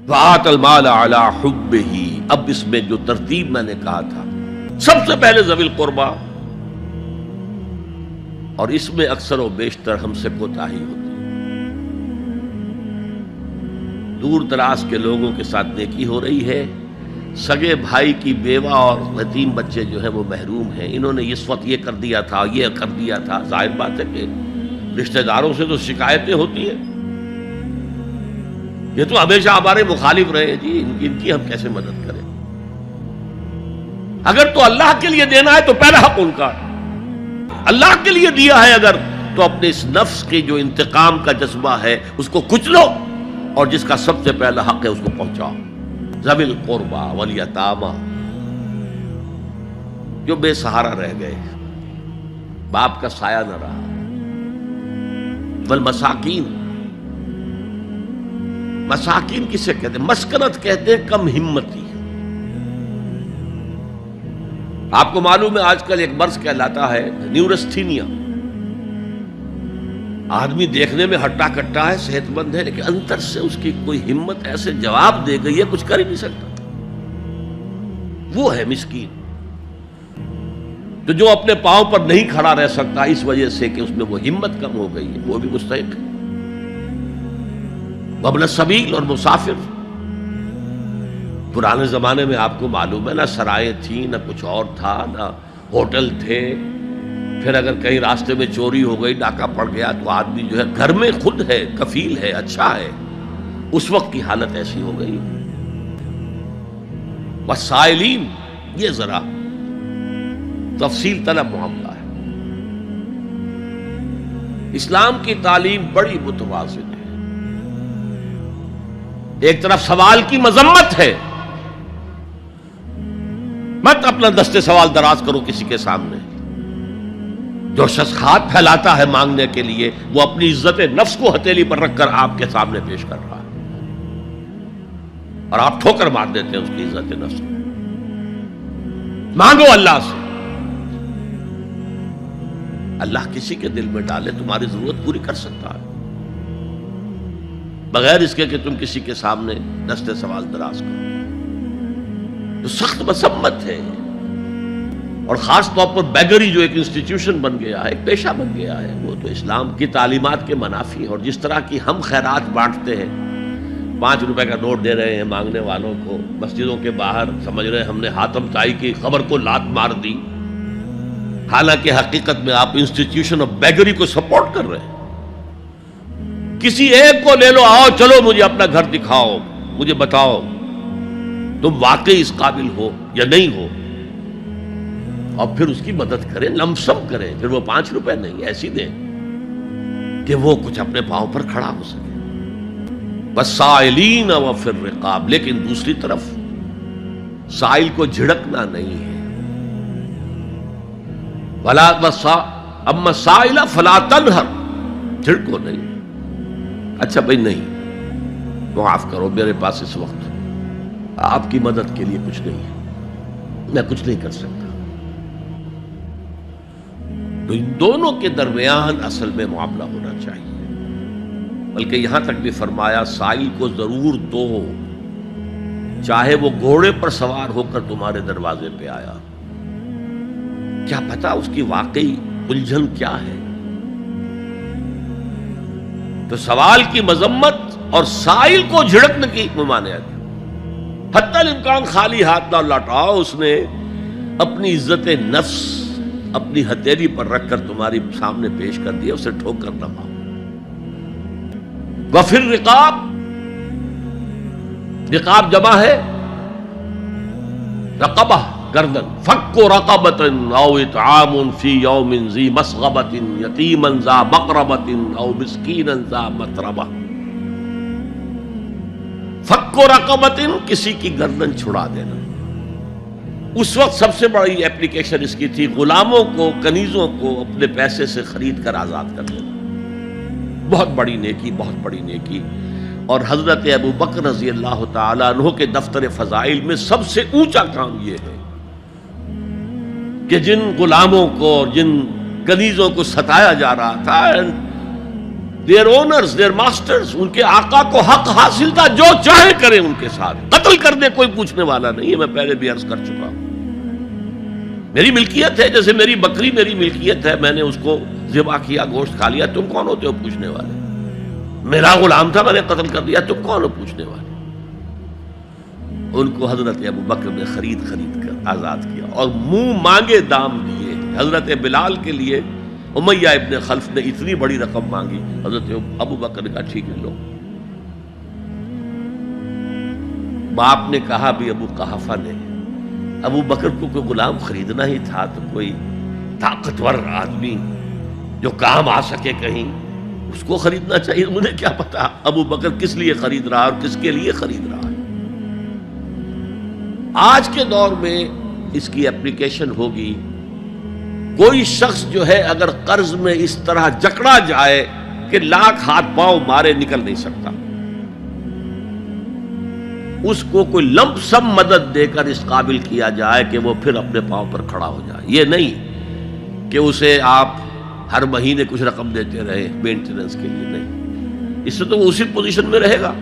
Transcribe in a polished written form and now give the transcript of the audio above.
وآت المال علی حبہ، اب اس میں جو ترتیب میں نے کہا تھا، سب سے پہلے ذوی القربیٰ، اور اس میں اکثر و بیشتر ہم سے کوتاہی ہوتی ہے۔ دور دراز کے لوگوں کے ساتھ نیکی ہو رہی ہے، سگے بھائی کی بیوہ اور یتیم بچے جو ہیں وہ محروم ہیں، انہوں نے اس وقت یہ کر دیا تھا، یہ کر دیا تھا۔ ظاہر بات ہے کہ رشتہ داروں سے تو شکایتیں ہوتی ہیں، یہ تو ہمیشہ ہمارے مخالف رہے جی، ان کی ہم کیسے مدد کریں؟ اگر تو اللہ کے لیے دینا ہے تو پہلا حق ان کا ہے، اللہ کے لیے دیا ہے اگر تو اپنے اس نفس کی جو انتقام کا جذبہ ہے اس کو کچلو، اور جس کا سب سے پہلا حق ہے اس کو پہنچاؤ۔ ذوی القربیٰ والیتامى، جو بے سہارا رہ گئے، باپ کا سایہ نہ رہا، والمساکین، مساکین کسے کہتے ہیں؟ مسکنت کہتے ہیں کم ہمتی۔ آپ کو معلوم ہے آج کل ایک مرض کہلاتا ہے نیورستھینیا، آدمی دیکھنے میں ہٹا کٹا ہے، صحت مند ہے، لیکن اندر سے اس کی کوئی ہمت ایسے جواب دے گئی ہے کچھ کر ہی نہیں سکتا۔ وہ ہے مسکین، تو جو اپنے پاؤں پر نہیں کھڑا رہ سکتا اس وجہ سے کہ اس میں وہ ہمت کم ہو گئی ہے، وہ بھی مستحق ہے۔ وابن السبیل، اور مسافر۔ پرانے زمانے میں آپ کو معلوم ہے نہ سرائیں تھیں، نہ کچھ اور تھا، نہ ہوٹل تھے، پھر اگر کہیں راستے میں چوری ہو گئی، ڈاکہ پڑ گیا، تو آدمی جو ہے گھر میں خود ہے، کفیل ہے، اچھا ہے۔ اس وقت کی حالت ایسی ہو گئی۔ والسائلین، یہ ذرا تفصیل طلب معاملہ ہے۔ اسلام کی تعلیم بڑی متوازن ہے، ایک طرف سوال کی مذمت ہے، مت اپنا دستے سوال دراز کرو کسی کے سامنے۔ جو شخص ہاتھ پھیلاتا ہے مانگنے کے لیے، وہ اپنی عزت نفس کو ہتھیلی پر رکھ کر آپ کے سامنے پیش کر رہا ہے، اور آپ ٹھوکر مار دیتے ہیں اس کی عزت نفس کو۔ مانگو اللہ سے، اللہ کسی کے دل میں ڈالے تمہاری ضرورت پوری کر سکتا ہے، بغیر اس کے کہ تم کسی کے سامنے دستے سوال دراز کرو۔ تو سخت مذمت ہے، اور خاص طور پر بیگری جو ایک انسٹیٹیوشن بن گیا ہے، ایک پیشہ بن گیا ہے، وہ تو اسلام کی تعلیمات کے منافی ہے۔ اور جس طرح کی ہم خیرات بانٹتے ہیں، 5 روپے کا نوٹ دے رہے ہیں مانگنے والوں کو، مسجدوں کے باہر سمجھ رہے ہیں ہم نے حاتم طائی کی خبر کو لات مار دی، حالانکہ حقیقت میں آپ انسٹیٹیوشن آف بیگری کو سپورٹ کر رہے ہیں۔ کسی ایک کو لے لو، آؤ چلو مجھے اپنا گھر دکھاؤ، مجھے بتاؤ تم واقعی اس قابل ہو یا نہیں ہو، اور پھر اس کی مدد کریں، لمسم کریں، پھر وہ 5 روپے نہیں ایسی دیں کہ وہ کچھ اپنے پاؤں پر کھڑا ہو سکے۔ والسائلین وفی الرقاب، لیکن دوسری طرف سائل کو جھڑکنا نہیں ہے۔ اما السائل فلا تنہر، جھڑکو نہیں، اچھا بھائی نہیں، معاف کرو میرے پاس اس وقت آپ کی مدد کے لیے کچھ نہیں ہے، میں کچھ نہیں کر سکتا۔ تو ان دونوں کے درمیان اصل میں معاملہ ہونا چاہیے، بلکہ یہاں تک بھی فرمایا سائل کو ضرور دو، چاہے وہ گھوڑے پر سوار ہو کر تمہارے دروازے پہ آیا، کیا پتا اس کی واقعی الجھن کیا ہے۔ تو سوال کی مذمت اور سائل کو جھڑکنے کی ممانعت، حتی الامکان خالی ہاتھ نہ لوٹاؤ، اس نے اپنی عزت نفس اپنی ہتھیلی پر رکھ کر تمہاری سامنے پیش کر دیا، اسے ٹھوکر نہ مارو۔ وفی الرقاب، رقاب جمع ہے رقبہ، گردن، فک رقبۃ او اطعام فی یوم ذی مسغبۃ یتیما ذا مقربۃ او مسکینا ذا متربہ۔ فک رقبۃ، کسی کی گردن چھڑا دینا۔ اس وقت سب سے بڑی اپلیکیشن اس کی تھی، غلاموں کو، کنیزوں کو اپنے پیسے سے خرید کر آزاد کر دینا، بہت بڑی نیکی، بہت بڑی نیکی۔ اور حضرت ابو بکر رضی اللہ تعالیٰ عنہ کے دفتر فضائل میں سب سے اونچا کام یہ ہے کہ جن غلاموں کو اور جن کنیزوں کو ستایا جا رہا تھا، دیئر اونرز دیئر ماسٹرز، ان کے آقا کو حق حاصل تھا، جو چاہے کریں ان کے ساتھ، قتل کر دے کوئی پوچھنے والا نہیں ہے۔ میں پہلے بھی عرض کر چکا ہوں، میری ملکیت ہے، جیسے میری بکری میری ملکیت ہے، میں نے اس کو ذبح کیا، گوشت کھا لیا، تم کون ہوتے ہو پوچھنے والے؟ میرا غلام تھا، میں نے قتل کر دیا، تم کون ہو پوچھنے والے؟ ان کو حضرت ابو بکر نے خرید کر آزاد کیا اور منہ مانگے دام دیے۔ حضرت بلال کے لیے امیہ ابن خلف نے اتنی بڑی رقم مانگی، حضرت ابو بکر نے کہا ٹھیک ہے لو۔ باپ نے کہا بھی ابو قحافہ نے، ابو بکر کو کوئی غلام خریدنا ہی تھا تو کوئی طاقتور آدمی جو کام آ سکے کہیں، اس کو خریدنا چاہیے۔ مجھے کیا پتا ابو بکر کس لیے خرید رہا اور کس کے لیے خرید رہا ہے۔ آج کے دور میں اس کی اپلیکیشن ہوگی، کوئی شخص جو ہے اگر قرض میں اس طرح جکڑا جائے کہ لاکھ ہاتھ پاؤں مارے نکل نہیں سکتا، اس کو کوئی لمپ سم مدد دے کر اس قابل کیا جائے کہ وہ پھر اپنے پاؤں پر کھڑا ہو جائے۔ یہ نہیں کہ اسے آپ ہر مہینے کچھ رقم دیتے رہے مینٹیننس کے لیے، نہیں، اس سے تو وہ اسی پوزیشن میں رہے گا۔